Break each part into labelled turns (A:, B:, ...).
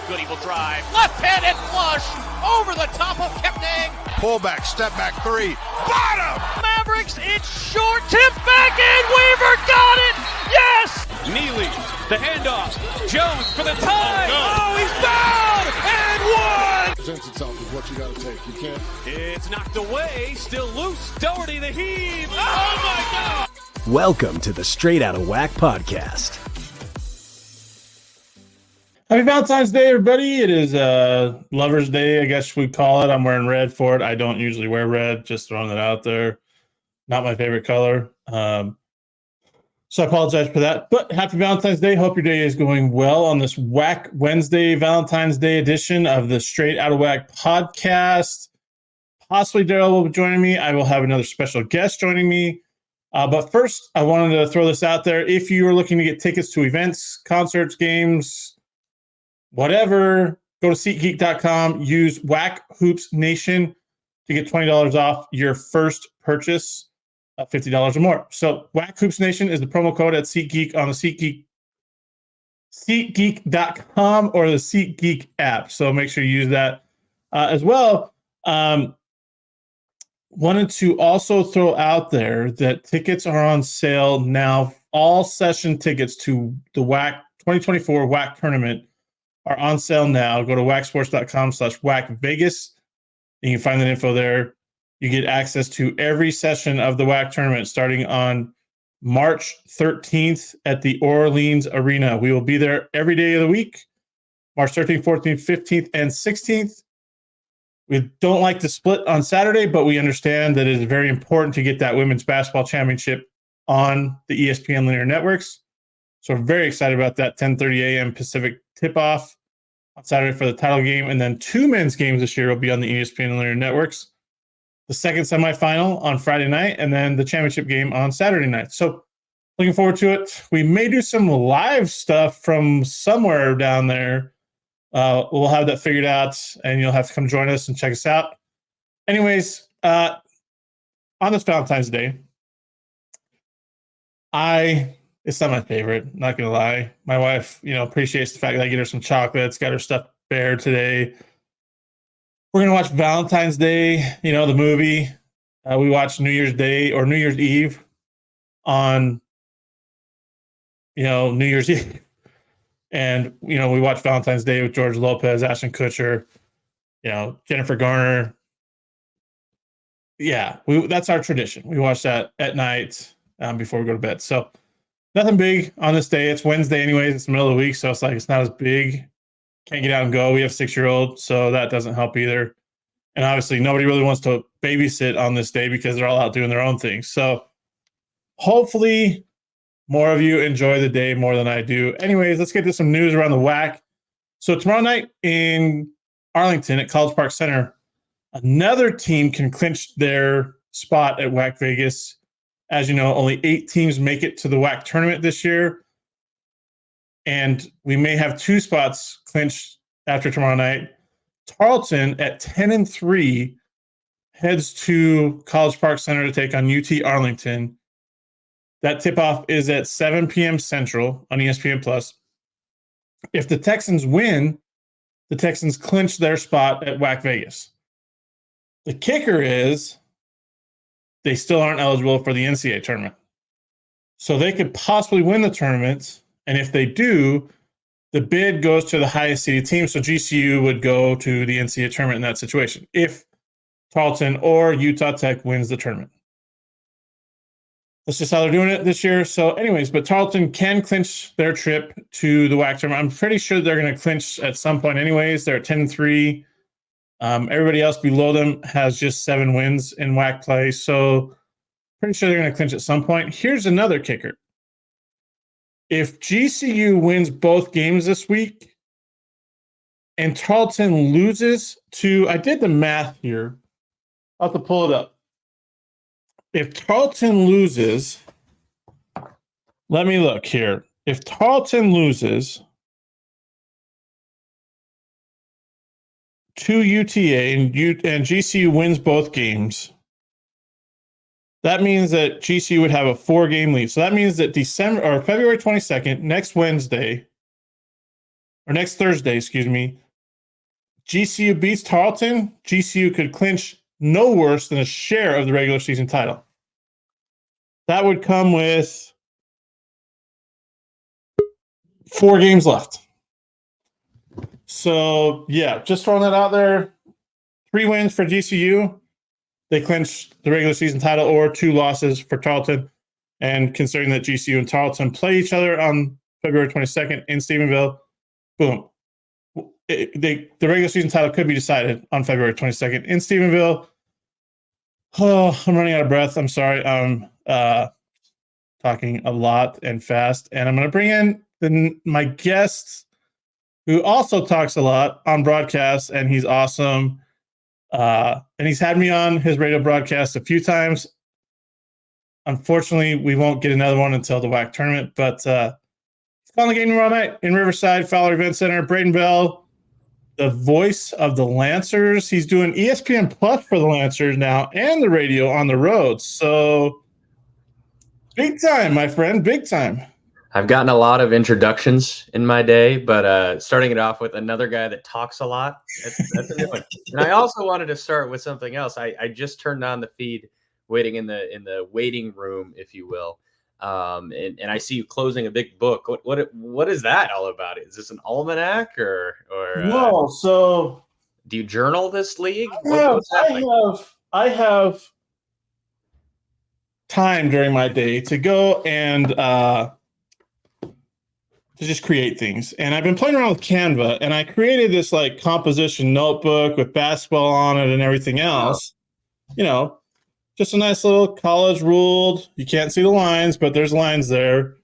A: Goody will drive. Left-handed flush over the top of Kepning.
B: Pullback, step back three. Bottom!
A: Mavericks, it's short. Tip back in. Weaver got it. Yes!
C: Neely, the handoff. Jones for the tie.
A: Oh, he's fouled and one.
D: Presents itself is what you got to take. You can't.
C: It's knocked away. Still loose. Doherty the heave. Oh, my God.
E: Welcome to the Straight Outta WAC podcast.
F: Happy Valentine's Day, everybody. It is Lover's Day, I guess we call it. I'm wearing red for it. I don't usually wear red, just throwing it out there. Not my favorite color. So I apologize for that. But happy Valentine's Day. Hope your day is going well on this WAC Wednesday, Valentine's Day edition of the Straight Outta WAC podcast. Possibly Daryl will be joining me. I will have another special guest joining me. But first, I wanted to throw this out there. If you are looking to get tickets to events, concerts, games, whatever, go to SeatGeek.com. Use WACHOOPSNATION to get $20 off your first purchase of $50 or more. So WACHOOPSNATION is the promo code at SeatGeek on the SeatGeek.com or the SeatGeek app. So make sure you use that as well. Wanted to also throw out there that tickets are on sale now. All session tickets to the WAC 2024 WAC tournament are on sale now. Go to wacsports.com/WACVegas. You can find that info there. You get access to every session of the WAC tournament starting on March 13th at the Orleans Arena. We will be there every day of the week, March 13th, 14th, 15th, and 16th. We don't like to split on Saturday, but we understand that it is very important to get that women's basketball championship on the ESPN linear networks. So we're very excited about that 10:30 a.m. Pacific tip-off on Saturday for the title game. And then two men's games this year will be on the ESPN linear networks. The second semifinal on Friday night, and then the championship game on Saturday night. So looking forward to it. We may do some live stuff from somewhere down there. We'll have that figured out, and you'll have to come join us and check us out. Anyways, on this Valentine's Day, it's not my favorite, not going to lie. My wife, appreciates the fact that I get her some chocolates, got her stuffed bear today. We're going to watch Valentine's Day, the movie. We watched New Year's Day or New Year's Eve on, New Year's Eve. And, we watched Valentine's Day with George Lopez, Ashton Kutcher, Jennifer Garner. Yeah, that's our tradition. We watch that at night before we go to bed. So nothing big on this day. It's Wednesday anyways. It's the middle of the week, so it's not as big. Can't get out and go. We have a 6-year-old, so that doesn't help either. And obviously, nobody really wants to babysit on this day because they're all out doing their own things. So hopefully more of you enjoy the day more than I do. Anyways, let's get to some news around the WAC. So tomorrow night in Arlington at College Park Center, another team can clinch their spot at WAC Vegas. As you know, only 8 teams make it to the WAC tournament this year. And we may have 2 spots clinched after tomorrow night. Tarleton at 10-3 heads to College Park Center to take on UT Arlington. That tip-off is at 7 p.m. Central on ESPN+. If the Texans win, the Texans clinch their spot at WAC Vegas. The kicker is they still aren't eligible for the NCAA tournament. So they could possibly win the tournament, and if they do, the bid goes to the highest seeded team. So GCU would go to the NCAA tournament in that situation if Tarleton or Utah Tech wins the tournament. That's just how they're doing it this year. So anyways, but Tarleton can clinch their trip to the WAC tournament. I'm pretty sure they're going to clinch at some point anyways. They're at 10-3. Everybody else below them has just 7 wins in WAC play. So pretty sure they're going to clinch at some point. Here's another kicker. If GCU wins both games this week and Tarleton loses to, I did the math here. I'll have to pull it up. If Tarleton loses, let me look here. If Tarleton loses to UTA and GCU wins both games, that means that GCU would have a 4-game lead. So that means that February 22nd, next Wednesday, or next Thursday, excuse me, GCU beats Tarleton, GCU could clinch no worse than a share of the regular season title. That would come with 4 games left. So, yeah, just throwing that out there. 3 wins for GCU. They clinched the regular season title, or 2 losses for Tarleton. And considering that GCU and Tarleton play each other on February 22nd in Stephenville, boom. The regular season title could be decided on February 22nd in Stephenville. Oh, I'm running out of breath. I'm sorry. I'm talking a lot and fast. And I'm going to bring in my guest, who also talks a lot on broadcast, and he's awesome. And he's had me on his radio broadcast a few times. Unfortunately, we won't get another one until the WAC tournament, but he's calling the game tomorrow night in Riverside, Fowler Event Center. Braiden Bell, the voice of the Lancers. He's doing ESPN Plus for the Lancers now and the radio on the road. So big time, my friend, big time.
G: I've gotten a lot of introductions in my day, but starting it off with another guy that talks a lot, that's a new one. And I also wanted to start with something else. I just turned on the feed, waiting in the waiting room, if you will, and I see you closing a big book. What is that all about? Is this an almanac or
F: no? So
G: do you journal this league?
F: I have time during my day to go and to just create things. And I've been playing around with Canva, and I created this like composition notebook with basketball on it and everything else. You know, just a nice little college ruled. You can't see the lines, but there's lines there.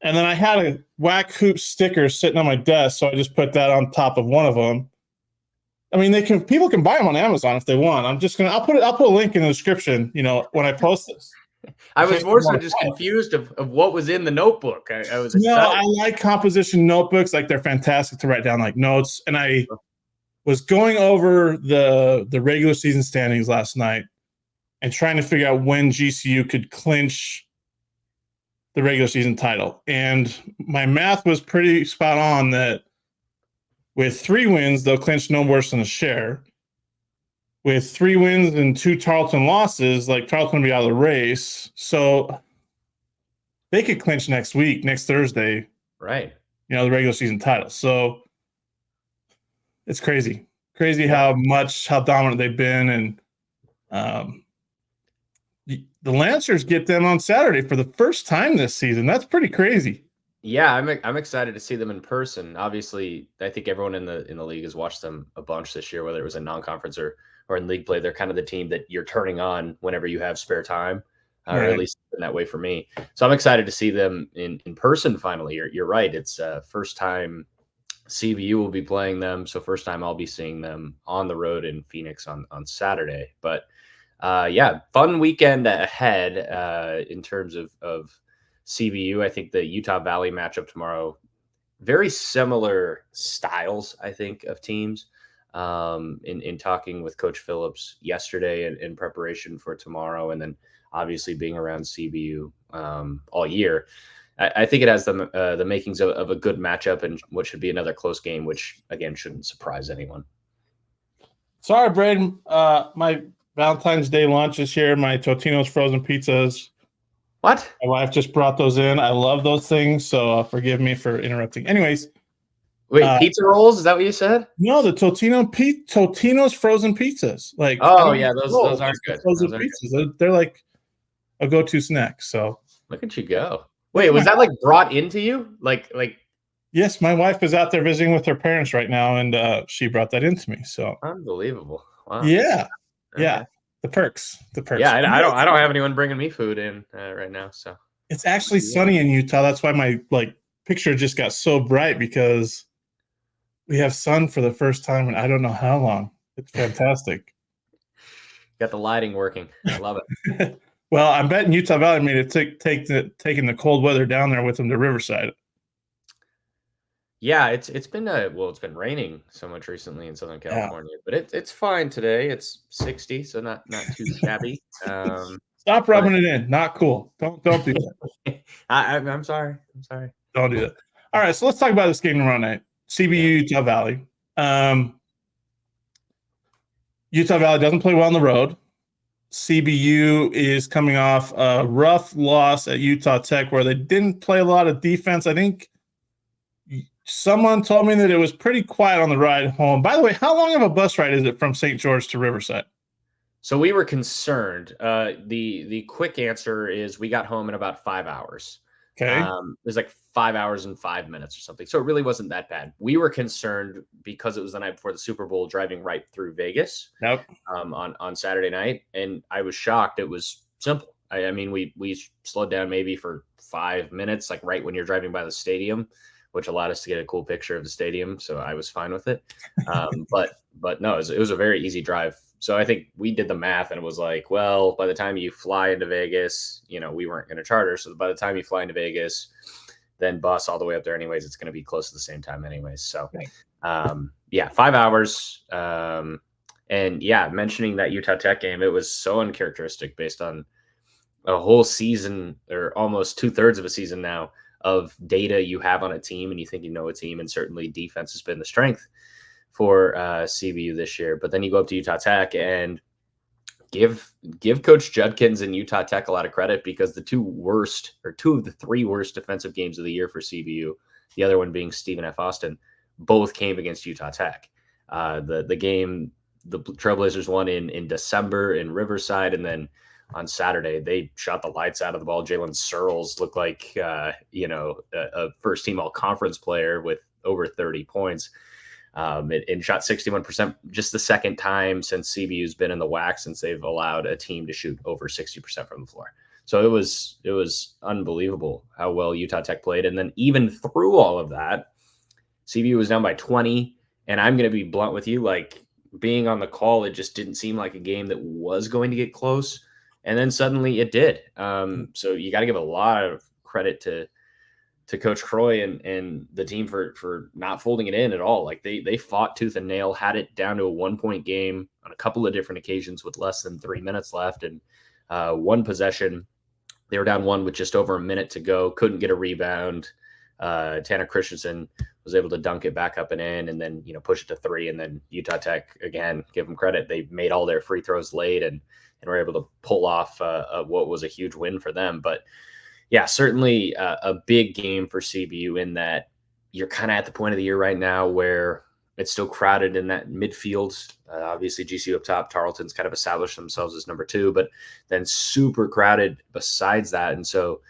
F: And then I had a WAC hoop sticker sitting on my desk, so I just put that on top of one of them. I mean, people can buy them on Amazon if they want. I'll put a link in the description, when I post this.
G: I was more so just confused of what was in the notebook. I was excited.
F: No, I like composition notebooks. Like, they're fantastic to write down like notes. And I was going over the regular season standings last night and trying to figure out when GCU could clinch the regular season title. And my math was pretty spot on that with 3 wins, they'll clinch no worse than a share. With 3 wins and 2 Tarleton losses, like, Tarleton will be out of the race. So they could clinch next Thursday.
G: Right.
F: The regular season title. So it's crazy. Crazy how dominant they've been. And the Lancers get them on Saturday for the first time this season. That's pretty crazy.
G: Yeah, I'm excited to see them in person. Obviously, I think everyone in the league has watched them a bunch this year, whether it was in non-conference or in league play. They're kind of the team that you're turning on whenever you have spare time, or at least in that way for me. So I'm excited to see them in person finally. You're right. It's first time CBU will be playing them, so first time I'll be seeing them on the road in Phoenix on Saturday. But yeah, fun weekend ahead in terms of CBU. I think the Utah Valley matchup tomorrow, very similar styles, I think, of teams. In talking with Coach Phillips yesterday in preparation for tomorrow, and then obviously being around CBU all year, I think it has the makings of a good matchup and what should be another close game, which again shouldn't surprise anyone.
F: Sorry, Braiden. My Valentine's Day lunch is here. My Totino's frozen pizzas.
G: What?
F: My wife just brought those in. I love those things, so forgive me for interrupting. Anyways.
G: Wait, pizza rolls? Is that what you said?
F: No, the Totino's frozen pizzas. Like,
G: yeah, those aren't good.
F: Frozen pizzas. They're like a go-to snack. So
G: look at you go. Wait, was that like brought into you? Like?
F: Yes, my wife is out there visiting with her parents right now, and she brought that into me. So
G: unbelievable. Wow.
F: Yeah.
G: Okay.
F: Yeah. The perks.
G: Yeah, I don't have anyone bringing me food in right now. So
F: it's actually sunny in Utah. That's why my picture just got so bright, because we have sun for the first time in I don't know how long. It's fantastic.
G: Got the lighting working. I love it.
F: Well, I'm betting Utah Valley made it taking the cold weather down there with them to Riverside.
G: Yeah, it's been it's been raining so much recently in Southern California, but it's fine today. It's 60, so not too shabby.
F: Stop rubbing it in. Not cool. Don't do that.
G: I'm sorry.
F: Don't do that. All right, so let's talk about this game tomorrow night. CBU, Utah Valley. Utah Valley doesn't play well on the road. CBU is coming off a rough loss at Utah Tech where they didn't play a lot of defense. I think someone told me that it was pretty quiet on the ride home. By the way, how long of a bus ride is it from St. George to Riverside?
G: So we were concerned. The quick answer is we got home in about 5 hours.
F: Okay.
G: It was like 5 hours and 5 minutes or something. So it really wasn't that bad. We were concerned because it was the night before the Super Bowl, driving right through Vegas.
F: Yep.
G: On Saturday night, and I was shocked. It was simple. I mean, we slowed down maybe for 5 minutes, like right when you're driving by the stadium, which allowed us to get a cool picture of the stadium. So I was fine with it. But no, it was a very easy drive. So I think we did the math and it was like, well, by the time you fly into Vegas, we weren't going to charter. So by the time you fly into Vegas, then bus all the way up there anyways, it's going to be close to the same time anyways. So, 5 hours. And yeah, mentioning that Utah Tech game, it was so uncharacteristic based on a whole season or almost 2/3 of a season now of data you have on a team and you think you know a team, and certainly defense has been the strength for CBU this year. But then you go up to Utah Tech and give Coach Judkins and Utah Tech a lot of credit, because the two of the three worst defensive games of the year for CBU, the other one being Stephen F. Austin, both came against Utah Tech. The game the Trailblazers won in December in Riverside, and then on Saturday they shot the lights out of the ball. Jalen Searles looked like a first team all conference player with over 30 points. And shot 61%, just the second time since CBU's been in the WAC since they've allowed a team to shoot over 60% from the floor. So it was unbelievable how well Utah Tech played. And then even through all of that, CBU was down by 20. And I'm going to be blunt with you, like being on the call, it just didn't seem like a game that was going to get close. And then suddenly it did. So you got to give a lot of credit to Coach Croy and the team for not folding it in at all. Like they fought tooth and nail, had it down to a 1-point game on a couple of different occasions with less than 3 minutes left. And one possession, they were down one with just over a minute to go, couldn't get a rebound. Tanner Christensen was able to dunk it back up and in, and then, push it to 3. And then Utah Tech, again, give them credit. They made all their free throws late and were able to pull off what was a huge win for them. But yeah, certainly a big game for CBU in that you're kind of at the point of the year right now where it's still crowded in that midfield. Obviously, GCU up top, Tarleton's kind of established themselves as number 2, but then super crowded besides that. And so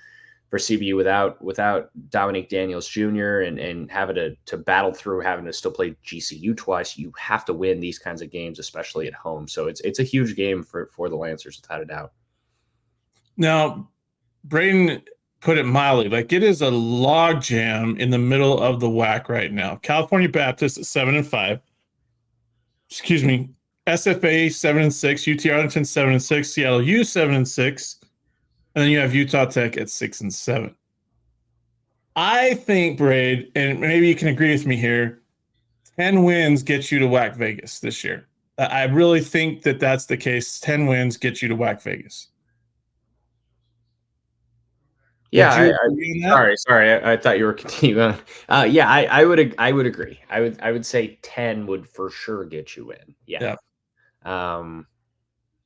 G: for CBU, without Dominique Daniels Jr. and having to battle through having to still play GCU twice, you have to win these kinds of games, especially at home. So it's a huge game for the Lancers, without a doubt.
F: Now, Braiden put it mildly, like it is a log jam in the middle of the WAC right now. California Baptist at 7-5. Excuse me. SFA 7-6. UT Arlington 7-6. Seattle U 7-6. And then you have Utah Tech at 6-7. I think, Braid, and maybe you can agree with me here, 10 wins get you to WAC Vegas this year. I really think that that's the case. 10 wins get you to WAC Vegas.
G: Yeah, sorry. I thought you were continuing. Yeah, I would agree. I would say 10 would for sure get you in. Yeah.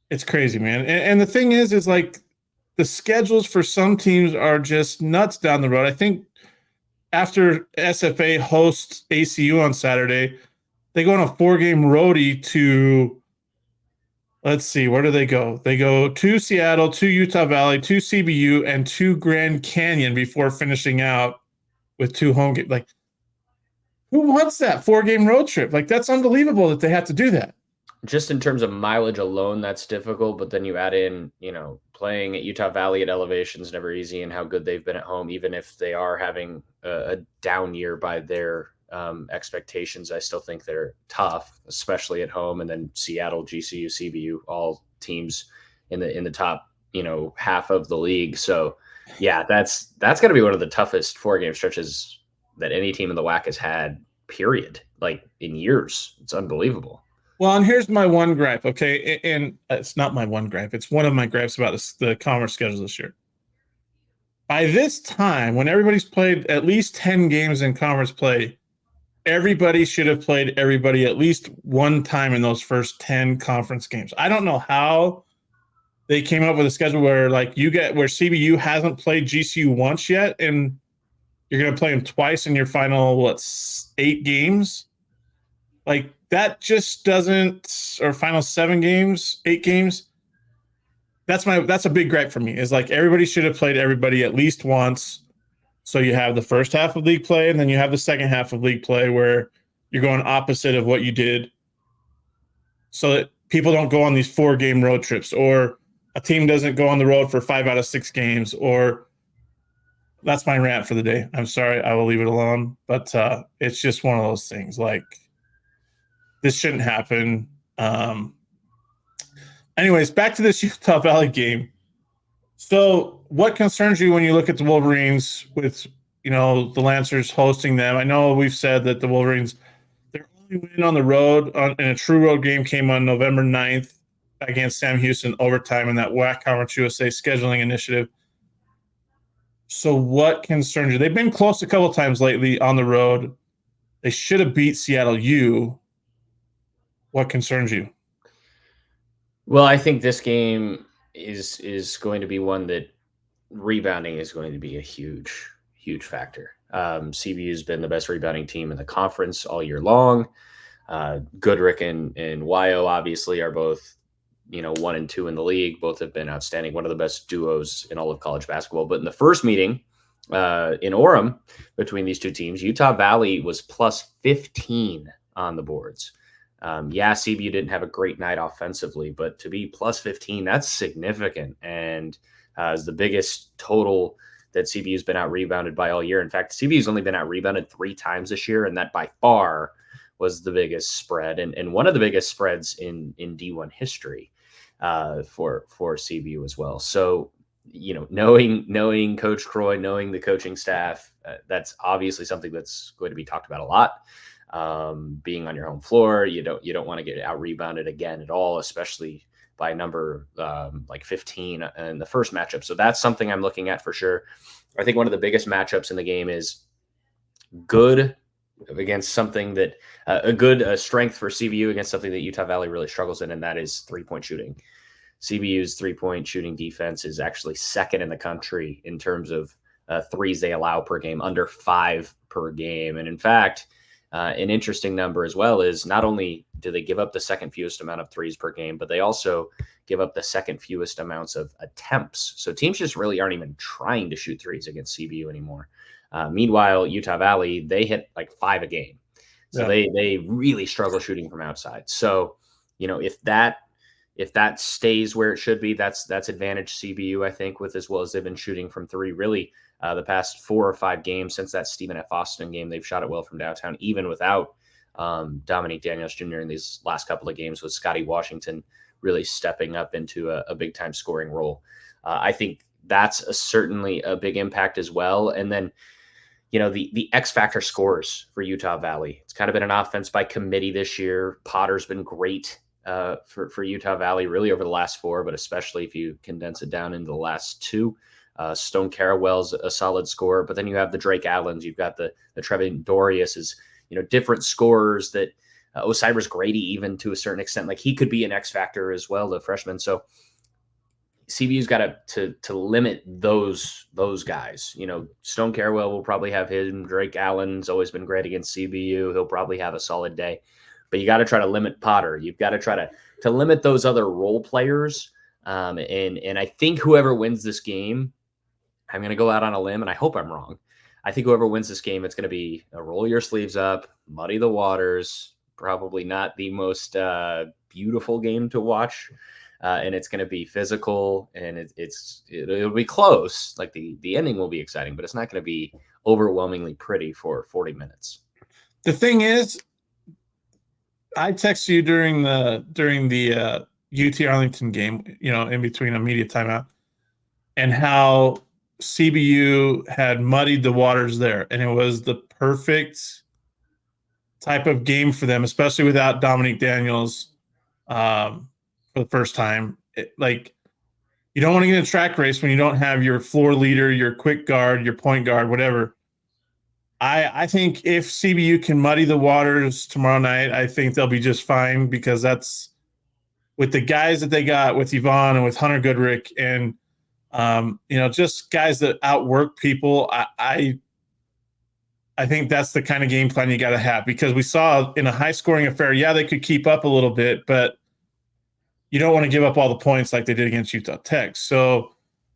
F: It's crazy, man. And the thing is like the schedules for some teams are just nuts down the road. I think after SFA hosts ACU on Saturday, they go on a 4-game roadie to, let's see, where do they go? They go to Seattle, to Utah Valley, to CBU, and to Grand Canyon before finishing out with 2 home games. Like, who wants that 4-game road trip? Like, that's unbelievable that they have to do that.
G: Just in terms of mileage alone, that's difficult. But then you add in, playing at Utah Valley at elevation is never easy, and how good they've been at home, even if they are having a down year by their expectations. I still think they're tough, especially at home. And then Seattle, GCU, CBU, all teams in the top, half of the league. So yeah, that's going to be one of the toughest 4-game stretches that any team in the WAC has had, period. Like in years. It's unbelievable.
F: Well, and here's my one gripe, okay? And it's not my one gripe. It's one of my gripes about the Commerce schedule this year. By this time, when everybody's played at least 10 games in Commerce play, everybody should have played everybody at least one time in those first 10 conference games. I don't know how they came up with a schedule where where CBU hasn't played GCU once yet, and you're going to play them twice in your final 8 games. Like that just doesn't, or final 7 games, 8 games. That's a big gripe for me. Is like everybody should have played everybody at least once. So you have the first half of league play, and then you have the second half of league play where you're going opposite of what you did, so that people don't go on these 4-game road trips, or a team doesn't go on the road for 5 out of 6 games. Or that's my rant for the day. I'm sorry, I will leave it alone. But it's just one of those things. Like, this shouldn't happen. Anyways, back to this Utah Valley game. So what concerns you when you look at the Wolverines with, the Lancers hosting them? I know we've said that the Wolverines, their only win on the road in a true road game came on November 9th against Sam Houston overtime in that WAC Conference USA scheduling initiative. So what concerns you? They've been close a couple times lately on the road. They should have beat Seattle U. What concerns you?
G: Well, I think this game is going to be one that rebounding is going to be a huge factor. CBU has been the best rebounding team in the conference all year long. Goodrick and Wyo obviously are both, 1 and 2 in the league. Both have been outstanding, one of the best duos in all of college basketball. But in the first meeting in Orem between these two teams, Utah Valley was plus 15 on the boards. CBU didn't have a great night offensively, but to be plus 15, that's significant, and is the biggest total that CBU's been out rebounded by all year. In fact, CBU's only been out rebounded 3 times this year, and that by far was the biggest spread and one of the biggest spreads in D1 history for CBU as well. So, knowing Coach Croy, knowing the coaching staff, that's obviously something that's going to be talked about a lot. Being on your home floor, you don't want to get out rebounded again at all, especially by a number like 15 in the first matchup. So that's something I'm looking at for sure. I think one of the biggest matchups in the game is good against something that a good strength for CBU against something that Utah Valley really struggles in, and that is 3-point shooting. CBU's 3-point shooting defense is actually second in the country in terms of threes they allow per game, under 5 per game. And in fact, an interesting number as well is not only do they give up the second fewest amount of threes per game, but they also give up the second fewest amounts of attempts. So teams just really aren't even trying to shoot threes against CBU anymore. Meanwhile, Utah Valley, they hit like 5 a game. So they really struggle shooting from outside. So, if that stays where it should be, that's advantage CBU, I think, with as well as they've been shooting from 3 really the past 4 or 5 games since that Stephen F. Austin game. They've shot it well from downtown, even without Dominique Daniels Jr. in these last couple of games, with Scotty Washington really stepping up into a big time scoring role. I think that's certainly a big impact as well. And then, the X factor scores for Utah Valley. It's kind of been an offense by committee this year. Potter's been great for Utah Valley really over the last 4, but especially if you condense it down into the last 2. Stone Carawell's a solid scorer, but then you have the Drake Allens, you've got the Trevin Dorius is, different scorers that Osiris Grady, even to a certain extent, like he could be an X factor as well, the freshman. So CBU's got to limit those guys. Stone Carawell will probably have him. Drake Allen's always been great against CBU. He'll probably have a solid day, but you got to try to limit Potter. You've got to try to limit those other role players. And I think whoever wins this game, I'm going to go out on a limb, and I hope I'm wrong. I think whoever wins this game, it's going to be a roll your sleeves up, muddy the waters, probably not the most beautiful game to watch. And it's going to be physical, and it'll be close. Like the ending will be exciting, but it's not going to be overwhelmingly pretty for 40 minutes.
F: The thing is, I texted you during the UT Arlington game, in between a media timeout, and how CBU had muddied the waters there, and it was the perfect type of game for them, especially without Dominique Daniels for the first time. You don't want to get in a track race when you don't have your floor leader, your quick guard, your point guard, whatever. I think if CBU can muddy the waters tomorrow night, I think they'll be just fine, because that's with the guys that they got with Yvonne and with Hunter Goodrick and just guys that outwork people. I think that's the kind of game plan you got to have, because we saw in a high scoring affair, yeah, they could keep up a little bit, but you don't want to give up all the points like they did against Utah Tech. So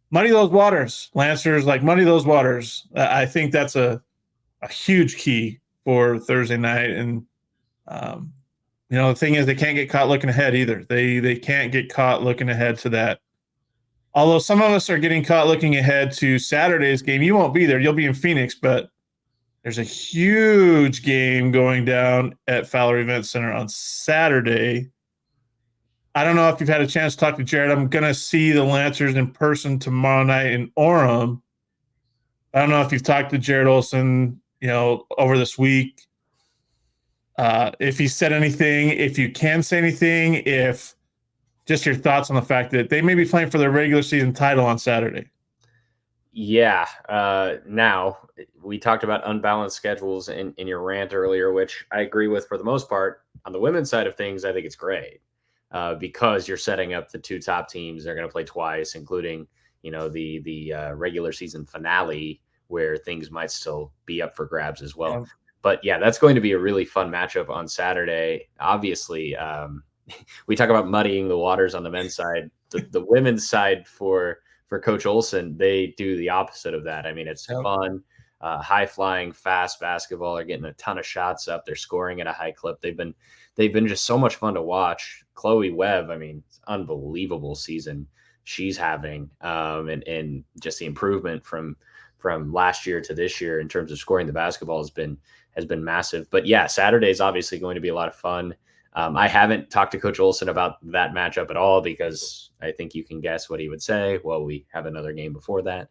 F: muddy those waters, Lancers, muddy those waters. I think that's a huge key for Thursday night. And, the thing is, they can't get caught looking ahead either. They can't get caught looking ahead to that. Although some of us are getting caught looking ahead to Saturday's game. You won't be there. You'll be in Phoenix, but there's a huge game going down at Fowler Event Center on Saturday. I don't know if you've had a chance to talk to Jared. I'm going to see the Lancers in person tomorrow night in Orem. I don't know if you've talked to Jared Olson, over this week. If he said anything, if you can say anything, if just your thoughts on the fact that they may be playing for their regular season title on Saturday.
G: Yeah. Now, we talked about unbalanced schedules in your rant earlier, which I agree with for the most part. On the women's side of things, I think it's great because you're setting up the two top teams. They're going to play twice, including, the regular season finale, where things might still be up for grabs as well. Yeah. But yeah, that's going to be a really fun matchup on Saturday. Obviously, we talk about muddying the waters on the men's side. The women's side for Coach Olson, they do the opposite of that. I mean, it's fun, high-flying, fast basketball. They're getting a ton of shots up. They're scoring at a high clip. They've been just so much fun to watch. Chloe Webb, I mean, it's an unbelievable season she's having, and just the improvement from last year to this year in terms of scoring the basketball has been massive. But yeah, Saturday is obviously going to be a lot of fun. I haven't talked to Coach Olson about that matchup at all, because I think you can guess what he would say. Well, we have another game before that.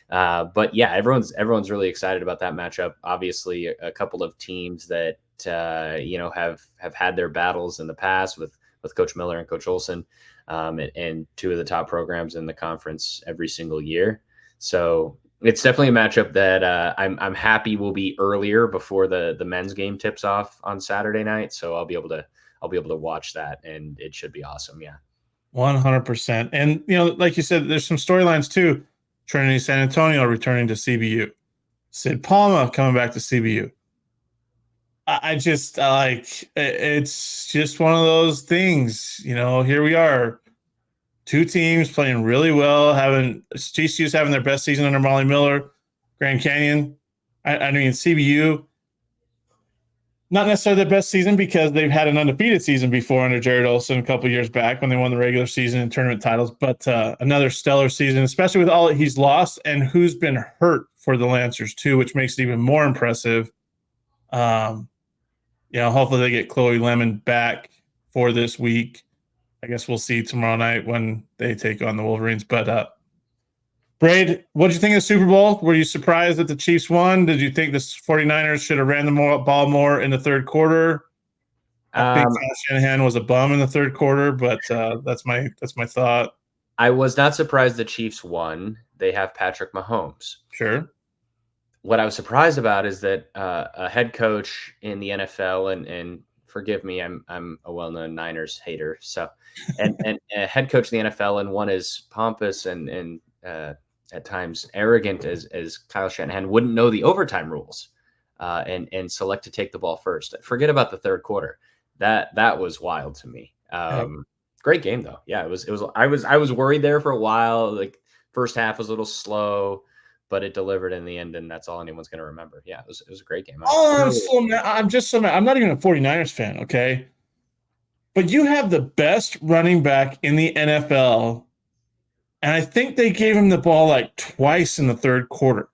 G: But yeah, everyone's really excited about that matchup. Obviously, a couple of teams that have had their battles in the past with Coach Miller and Coach Olson, and two of the top programs in the conference every single year. So it's definitely a matchup that I'm happy will be earlier before the men's game tips off on Saturday night. So I'll be able to watch that, and it should be awesome. Yeah.
F: 100%. And, like you said, there's some storylines too. Trinity San Antonio returning to CBU. Sid Palma coming back to CBU. It's just one of those things, here we are. Two teams playing really well, GCU's having their best season under Molly Miller. Grand Canyon, I mean, CBU, not necessarily their best season, because they've had an undefeated season before under Jared Olson a couple of years back when they won the regular season and tournament titles. But another stellar season, especially with all that he's lost and who's been hurt for the Lancers too, which makes it even more impressive. Hopefully they get Chloe Lemon back for this week. I guess we'll see tomorrow night when they take on the Wolverines. But Braid, what did you think of the Super Bowl? Were you surprised that the Chiefs won? Did you think the 49ers should have ran the ball more in the third quarter? I think Kyle Shanahan was a bum in the third quarter, but that's my thought.
G: I was not surprised the Chiefs won. They have Patrick Mahomes.
F: Sure.
G: What I was surprised about is that a head coach in the NFL, and forgive me, I'm a well-known Niners hater. So, and a head coach in the NFL, and one as pompous and at times arrogant as Kyle Shanahan, wouldn't know the overtime rules, and select to take the ball first. Forget about the third quarter. That was wild to me. Great game though. Yeah, it was. I was worried there for a while. Like, first half was a little slow, but it delivered in the end, and that's all anyone's going to remember. Yeah, it was a great game.
F: I'm just so mad. I'm not even a 49ers fan, okay? But you have the best running back in the NFL, and I think they gave him the ball like twice in the third quarter.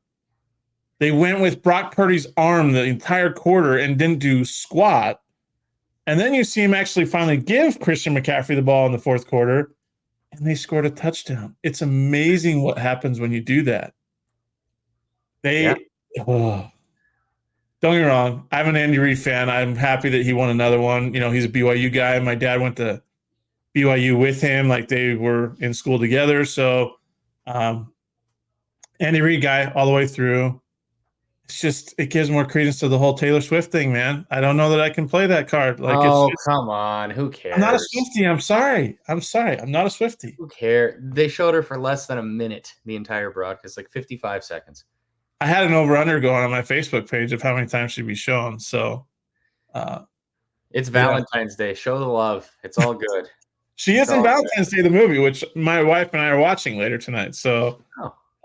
F: They went with Brock Purdy's arm the entire quarter and didn't do squat. And then you see him actually finally give Christian McCaffrey the ball in the fourth quarter, and they scored a touchdown. It's amazing what happens when you do that. Don't get me wrong. I'm an Andy Reid fan. I'm happy that he won another one. He's a BYU guy. My dad went to BYU with him. Like, they were in school together. So Andy Reid guy all the way through. It's just, it gives more credence to the whole Taylor Swift thing, man. I don't know that I can play that card. Like,
G: oh,
F: it's just,
G: come on. Who cares?
F: I'm not a Swiftie. I'm sorry. I'm not a Swiftie.
G: Who cares? They showed her for less than a minute, the entire broadcast, like 55 seconds.
F: I had an over-under going on my Facebook page of how many times she'd be shown. So
G: it's Valentine's Day. Show the love. It's all good.
F: She is in Valentine's Day, the movie, which my wife and I are watching later tonight. So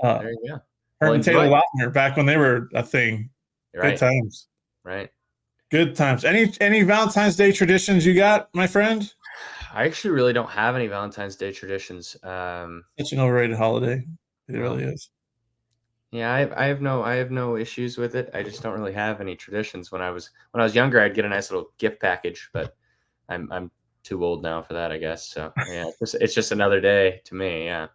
G: there you go.
F: Her and Taylor Lautner back when they were a thing.
G: Right.
F: Good times.
G: Right.
F: Good times. Any Valentine's Day traditions you got, my friend?
G: I actually really don't have any Valentine's Day traditions.
F: Such an overrated holiday. It really is.
G: Yeah, I have no issues with it. I just don't really have any traditions. When I was younger, I'd get a nice little gift package, but I'm too old now for that, I guess. So yeah, it's just another day to me. Yeah.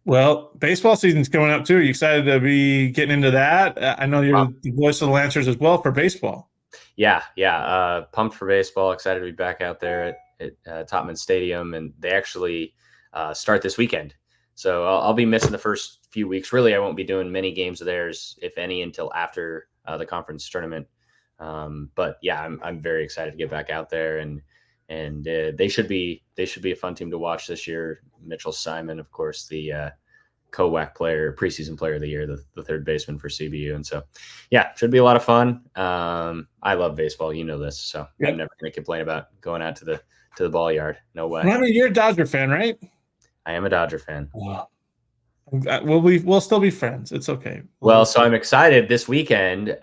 F: Well, baseball season's coming up too. Are you excited to be getting into that? I know you're the voice of the Lancers as well for baseball.
G: Yeah. Pumped for baseball. Excited to be back out there at Topman Stadium, and they actually start this weekend. So I'll be missing the first few weeks. Really, I won't be doing many games of theirs, if any, until after the conference tournament. But yeah, I'm very excited to get back out there, and they should be a fun team to watch this year. Mitchell Simon, of course, the co-WAC player, preseason player of the year, the third baseman for CBU. And so, yeah, should be a lot of fun. I love baseball. You know this, so yep. I'm never going to complain about going out to the ball yard. No way.
F: I mean, you're a Dodger fan, right?
G: I am a Dodger fan.
F: Wow. We'll still be friends. It's okay.
G: Well, so I'm excited this weekend.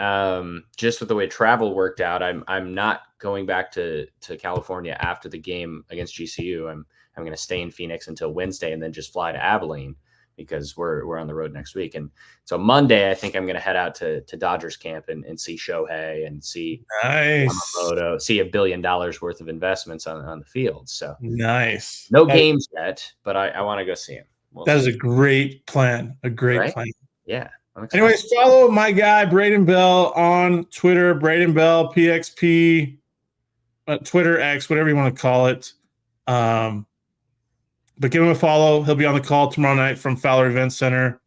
G: Just with the way travel worked out, I'm not going back to California after the game against GCU. I'm going to stay in Phoenix until Wednesday and then just fly to Abilene because we're on the road next week. And so Monday, I think I'm going to head out to Dodgers camp and see Shohei and see Yamamoto, see $1 billion worth of investments on the field. So
F: nice.
G: No games yet, but I want to go see him.
F: That is a great plan. A great plan.
G: Yeah.
F: Anyways, follow my guy, Braiden Bell, on Twitter, Braiden Bell, PXP, Twitter X, whatever you want to call it. But give him a follow. He'll be on the call tomorrow night from Fowler Event Center.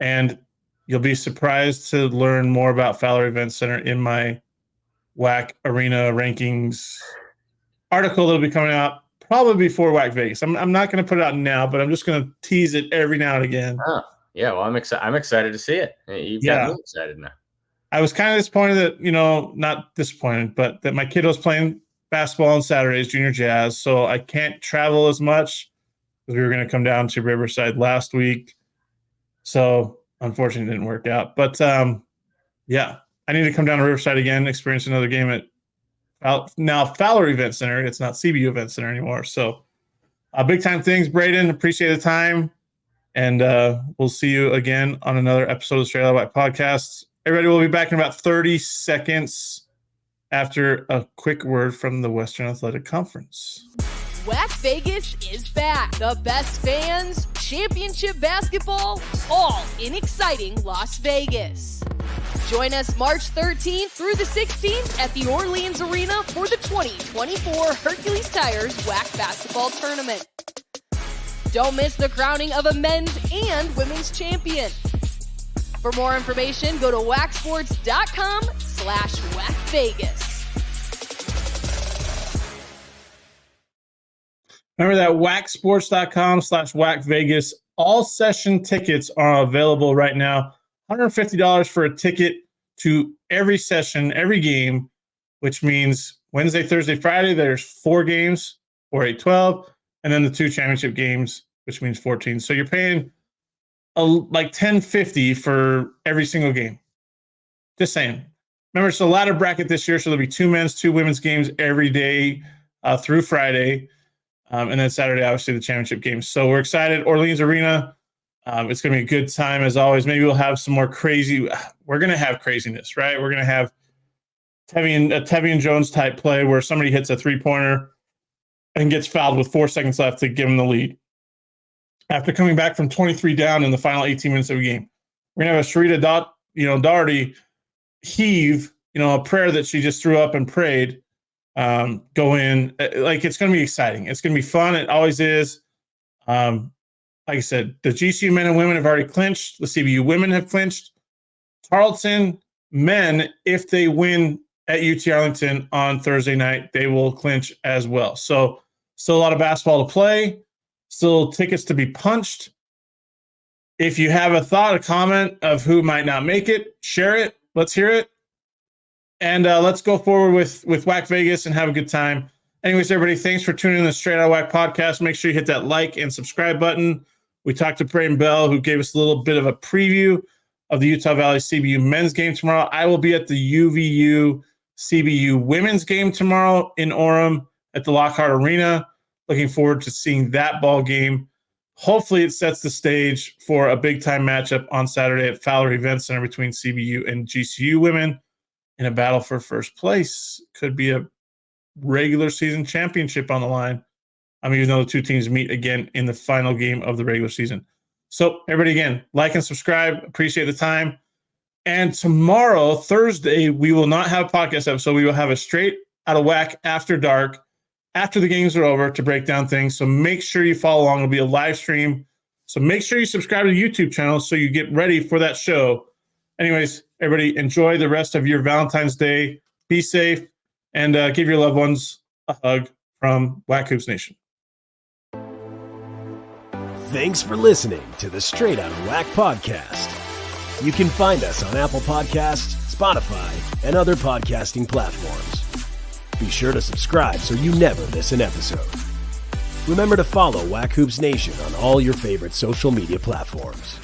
F: And you'll be surprised to learn more about Fowler Event Center in my WAC Arena rankings article that'll be coming out probably before WAC Vegas. I'm not going to put it out now, but I'm just going to tease it every now and again.
G: Oh, yeah, well, I'm excited to see it. You've got me excited now.
F: I was kind of disappointed that, not disappointed, but that my kid was playing basketball on Saturdays, junior jazz, so I can't travel as much because we were going to come down to Riverside last week. So unfortunately it didn't work out. But yeah, I need to come down to Riverside again, experience another game at now Fowler Event Center. It's not CBU Event Center anymore. So big time things, Braiden. Appreciate the time. And we'll see you again on another episode of Straight Outta WAC Podcast. Everybody will be back in about 30 seconds after a quick word from the Western Athletic Conference.
H: WAC Vegas is back. The best fans, championship basketball, all in exciting Las Vegas. Join us March 13th through the 16th at the Orleans Arena for the 2024 Hercules Tires WAC Basketball Tournament. Don't miss the crowning of a men's and women's champion. For more information, go to wacsports.com/WACVegas.
F: Remember that wacsports.com/WACVegas. All session tickets are available right now. $150 for a ticket to every session, every game, which means Wednesday, Thursday, Friday, there's 4 games, 4, 8, 12, and then the 2 championship games, which means 14. So you're paying like $10.50 for every single game. Just saying. Remember, it's a ladder bracket this year, so there'll be 2 men's, 2 women's games every day through Friday. And then Saturday, obviously, the championship games. So we're excited. Orleans Arena. It's going to be a good time, as always. Maybe we'll have some more crazy. We're going to have craziness, right? We're going to have Tevian Jones type play where somebody hits a 3-pointer and gets fouled with 4 seconds left to give them the lead. After coming back from 23 down in the final 18 minutes of the game, we're going to have a Sharita Doherty heave, a prayer that she just threw up and prayed, go in. Like, it's going to be exciting. It's going to be fun. It always is. Like I said, the GCU men and women have already clinched. The CBU women have clinched. Tarleton men, if they win at UT Arlington on Thursday night, they will clinch as well. So still a lot of basketball to play, still tickets to be punched. If you have a thought, a comment of who might not make it, share it. Let's hear it. And let's go forward with WAC Vegas and have a good time. Anyways, everybody, thanks for tuning in to the Straight Outta WAC podcast. Make sure you hit that like and subscribe button. We talked to Braiden Bell, who gave us a little bit of a preview of the Utah Valley CBU men's game tomorrow. I will be at the UVU CBU women's game tomorrow in Orem at the Lockhart Arena. Looking forward to seeing that ball game. Hopefully it sets the stage for a big-time matchup on Saturday at Fowler Event Center between CBU and GCU women in a battle for first place. Could be a regular season championship on the line. Even though the two teams meet again in the final game of the regular season. So everybody, again, like and subscribe. Appreciate the time. And tomorrow, Thursday, we will not have a podcast episode. We will have a Straight Outta WAC after dark, after the games are over, to break down things. So make sure you follow along. It'll be a live stream. So make sure you subscribe to the YouTube channel so you get ready for that show. Anyways, everybody, enjoy the rest of your Valentine's Day. Be safe, and give your loved ones a hug from WACHOOPSNATION.
E: Thanks for listening to the Straight Outta WAC podcast. You can find us on Apple Podcasts, Spotify, and other podcasting platforms. Be sure to subscribe so you never miss an episode. Remember to follow WAC Hoops Nation on all your favorite social media platforms.